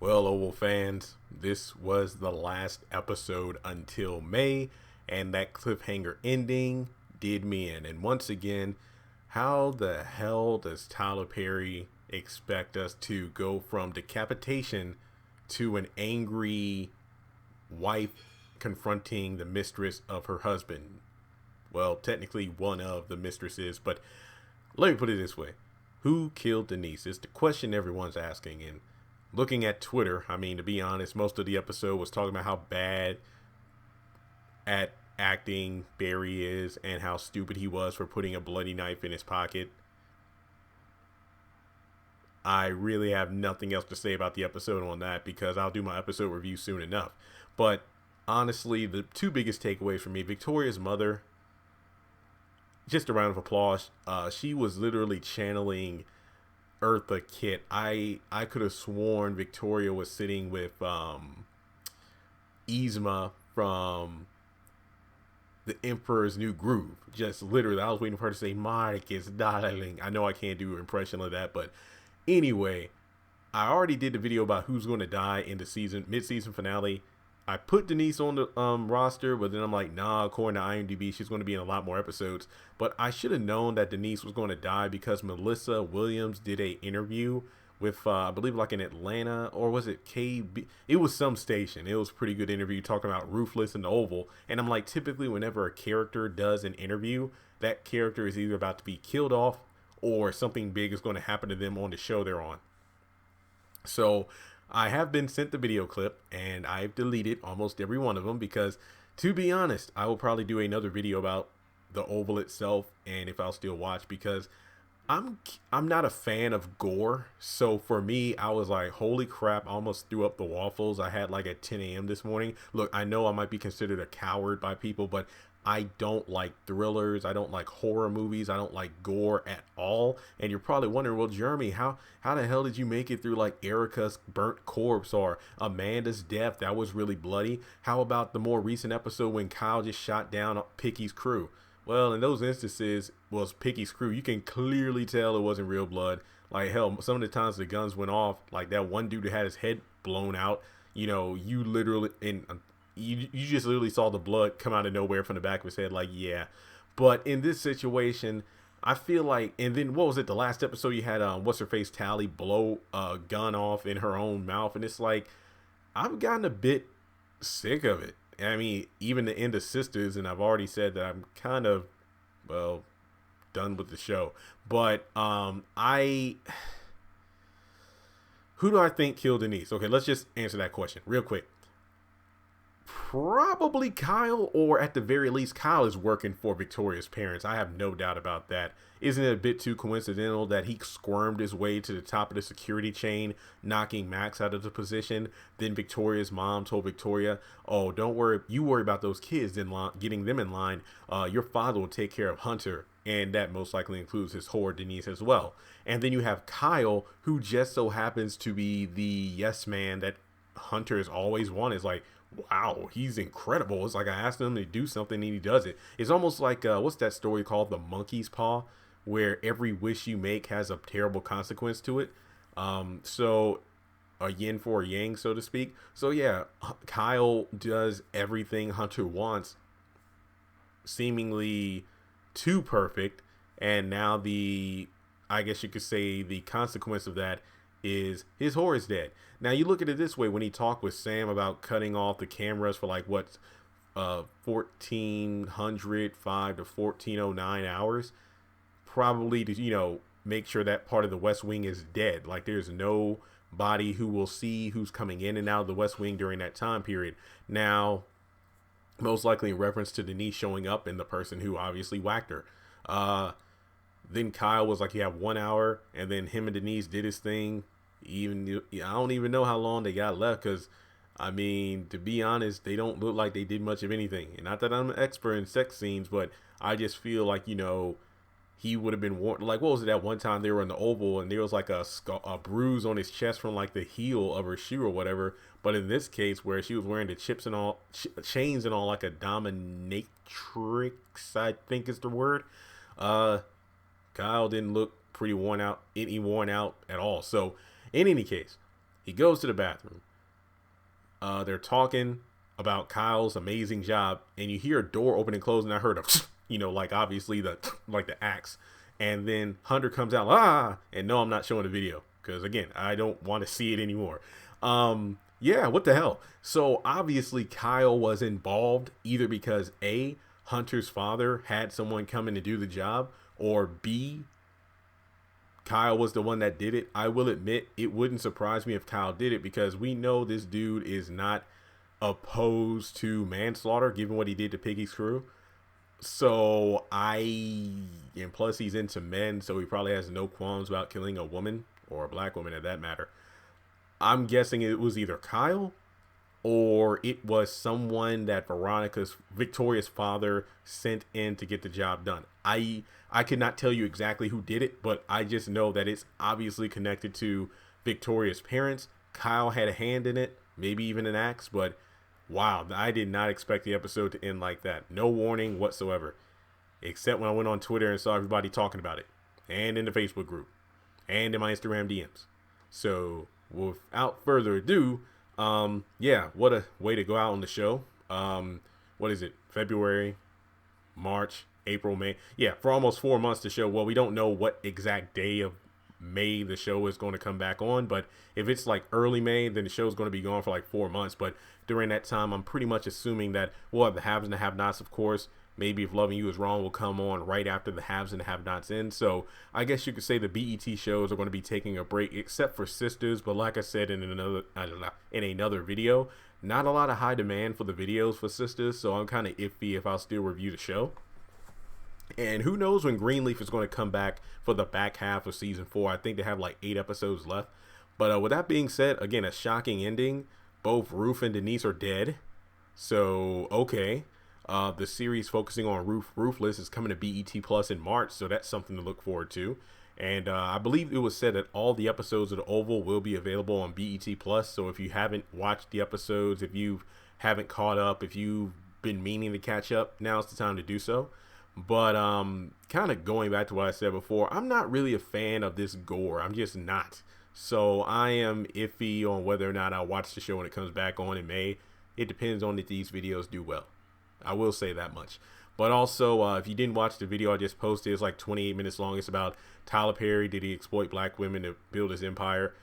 Well, Oval fans, this was the last episode until May, and that cliffhanger ending did me in. And once again, how the hell does Tyler Perry expect us to go from decapitation to an angry wife confronting the mistress of her husband? Well, technically one of the mistresses, but let me put it this way. Who killed Denise? It's the question everyone's asking. And looking at Twitter, I mean, to be honest, most of the episode was talking about how bad at acting Barry is and how stupid he was for putting a bloody knife in his pocket. I really have nothing else to say about the episode on that because I'll do my episode review soon enough. But honestly, the two biggest takeaways for me, Victoria's mother, just a round of applause. She was literally channeling Eartha Kitt. I could have sworn Victoria was sitting with Yzma from The Emperor's New Groove. Just literally, I was waiting for her to say, Marcus, darling. I know I can't do an impression of that, but anyway, I already did the video about who's going to die in the mid-season finale. I put Denise on the roster, but then I'm like, nah, according to IMDb, she's going to be in a lot more episodes. But I should have known that Denise was going to die because Melissa Williams did a interview with, I believe, like in Atlanta, or was it KB? It was some station. It was a pretty good interview talking about Ruthless and the Oval. And I'm like, typically whenever a character does an interview, that character is either about to be killed off or something big is going to happen to them on the show they're on. So I have been sent the video clip and I've deleted almost every one of them because, to be honest, I will probably do another video about the Oval itself and if I'll still watch, because I'm not a fan of gore. So for me, I was like, holy crap, I almost threw up the waffles I had like at 10 a.m. this morning. Look, I know I might be considered a coward by people, but I don't like thrillers. I don't like horror movies. I don't like gore at all. And you're probably wondering, well, Jeremy, how the hell did you make it through like Erica's burnt corpse or Amanda's death? That was really bloody. How about the more recent episode when Kyle just shot down Picky's crew? Well, in those instances, was Picky's crew. You can clearly tell it wasn't real blood. Like, hell, some of the times the guns went off, like that one dude who had his head blown out, you literally, and you just literally saw the blood come out of nowhere from the back of his head. Like, yeah. But in this situation, I feel like, and then what was it? The last episode you had, what's her face, Tally, blow a gun off in her own mouth. And it's like, I've gotten a bit sick of it. I mean, even the end of Sisters, and I've already said that I'm kind of, well, done with the show. But who do I think killed Denise? Okay, let's just answer that question real quick. Probably Kyle, or at the very least, Kyle is working for Victoria's parents. I have no doubt about that. Isn't it a bit too coincidental that he squirmed his way to the top of the security chain, knocking Max out of the position? Then Victoria's mom told Victoria, oh, don't worry. You worry about those kids in line, getting them in line. Your father will take care of Hunter. And that most likely includes his whore, Denise, as well. And then you have Kyle, who just so happens to be the yes man that Hunter has always wanted. It's like, wow, he's incredible. It's like I asked him to do something and he does it. It's almost like, what's that story called? The Monkey's Paw, where every wish you make has a terrible consequence to it. So a yin for a yang, so to speak. So yeah, Kyle does everything Hunter wants, seemingly too perfect. And now I guess you could say the consequence of that is his whore is dead. Now you look at it this way: when he talked with Sam about cutting off the cameras for like 1405 to 1409 hours, probably to make sure that part of the West Wing is dead. Like there's nobody who will see who's coming in and out of the West Wing during that time period. Now, most likely in reference to Denise showing up and the person who obviously whacked her. Then Kyle was like, you have 1 hour, and then him and Denise did his thing. I don't even know how long they got left, because I mean, to be honest, they don't look like they did much of anything. And not that I'm an expert in sex scenes, but I just feel like, he would have been like, what was it, that one time they were in the Oval and there was like a bruise on his chest from like the heel of her shoe or whatever. But in this case, where she was wearing the chips and all, chains and all, like a dominatrix, I think is the word. Kyle didn't look pretty worn out at all. So in any case, He goes to the bathroom. They're talking about Kyle's amazing job, and you hear a door open and close, and I heard a, like obviously the axe, and then Hunter comes out, and no, I'm not showing the video because again, I don't want to see it anymore. Yeah, what the hell? So obviously Kyle was involved either because A, Hunter's father had someone come in to do the job, or B, Kyle was the one that did it. I will admit it wouldn't surprise me if Kyle did it because we know this dude is not opposed to manslaughter given what he did to Piggy's crew. So and plus he's into men, so he probably has no qualms about killing a woman or a black woman at that matter. I'm guessing it was either Kyle or it was someone that Victoria's father sent in to get the job done. I could not tell you exactly who did it, but I just know that it's obviously connected to Victoria's parents. Kyle had a hand in it, maybe even an axe, but wow, I did not expect the episode to end like that. No warning whatsoever, except when I went on Twitter and saw everybody talking about it, and in the Facebook group, and in my Instagram DMs. So without further ado, yeah, what a way to go out on the show. What is it? February, March, April, May. Yeah, for almost 4 months the show. Well, we don't know what exact day of May the show is going to come back on, but if it's like early May, then the show is going to be gone for like 4 months. But during that time, I'm pretty much assuming that we'll have the haves and the have-nots, of course. Maybe If Loving You Is Wrong will come on right after the haves and the have-nots end. So I guess you could say the BET shows are going to be taking a break, except for Sisters. But like I said in another video, not a lot of high demand for the videos for Sisters. So I'm kind of iffy if I'll still review the show. And who knows when Greenleaf is going to come back for the back half of season 4. I think they have like 8 episodes left. But with that being said, again, a shocking ending. Both Roof and Denise are dead. So, okay. The series focusing on Ruthless is coming to BET Plus in March, so that's something to look forward to. And I believe it was said that all the episodes of The Oval will be available on BET Plus. So if you haven't watched the episodes, if you haven't caught up, if you've been meaning to catch up, now's the time to do so. But kind of going back to what I said before, I'm not really a fan of this gore. I'm just not. So I am iffy on whether or not I'll watch the show when it comes back on in May. It depends on if these videos do well. I will say that much. But also, if you didn't watch the video I just posted, it's like 28 minutes long. It's about Tyler Perry. Did he exploit black women to build his empire?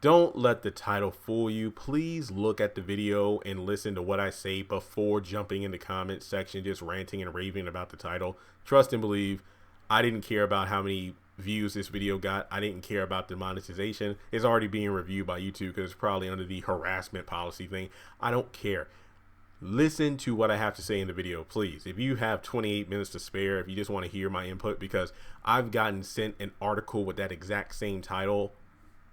Don't let the title fool you. Please look at the video and listen to what I say before jumping in the comment section, just ranting and raving about the title. Trust and believe, I didn't care about how many views this video got. I didn't care about the monetization. It's already being reviewed by YouTube because it's probably under the harassment policy thing. I don't care. Listen to what I have to say in the video, please. If you have 28 minutes to spare, if you just want to hear my input, because I've gotten sent an article with that exact same title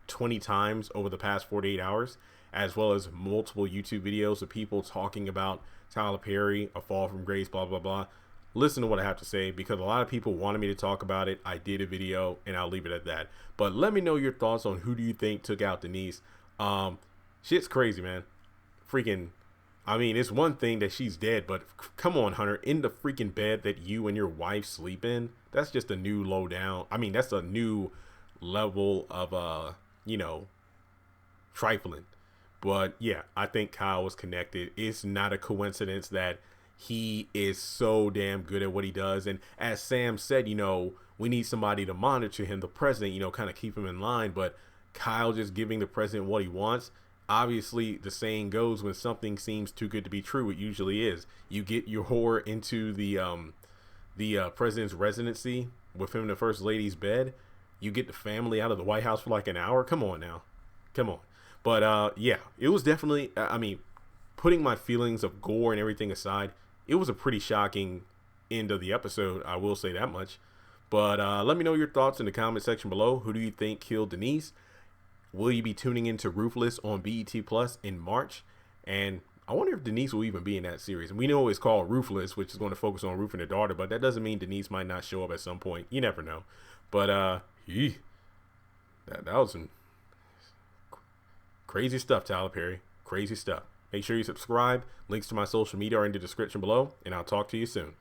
20 times over the past 48 hours, as well as multiple YouTube videos of people talking about Tyler Perry, A Fall from Grace, blah, blah, blah. Listen to what I have to say, because a lot of people wanted me to talk about it. I did a video, and I'll leave it at that. But let me know your thoughts on who do you think took out Denise. Shit's crazy, man. Freaking, I mean, it's one thing that she's dead, but come on, Hunter, in the freaking bed that you and your wife sleep in, that's just a new low down. I mean, that's a new level of, trifling. But yeah, I think Kyle was connected. It's not a coincidence that he is so damn good at what he does. And as Sam said, we need somebody to monitor him, the president, kind of keep him in line. But Kyle just giving the president what he wants. Obviously, the saying goes, when something seems too good to be true, it usually is. You get your whore into the president's residency with him in the first lady's bed. You get the family out of the White House for like an hour. Come on now. Come on. But yeah, it was definitely, putting my feelings of gore and everything aside, it was a pretty shocking end of the episode. I will say that much. But let me know your thoughts in the comment section below. Who do you think killed Denise? Will you be tuning into Ruthless on BET Plus in March? And I wonder if Denise will even be in that series. And we know it's called Ruthless, which is going to focus on Roof and her daughter, but that doesn't mean Denise might not show up at some point. You never know. But that was some crazy stuff, Tyler Perry. Crazy stuff. Make sure you subscribe. Links to my social media are in the description below, and I'll talk to you soon.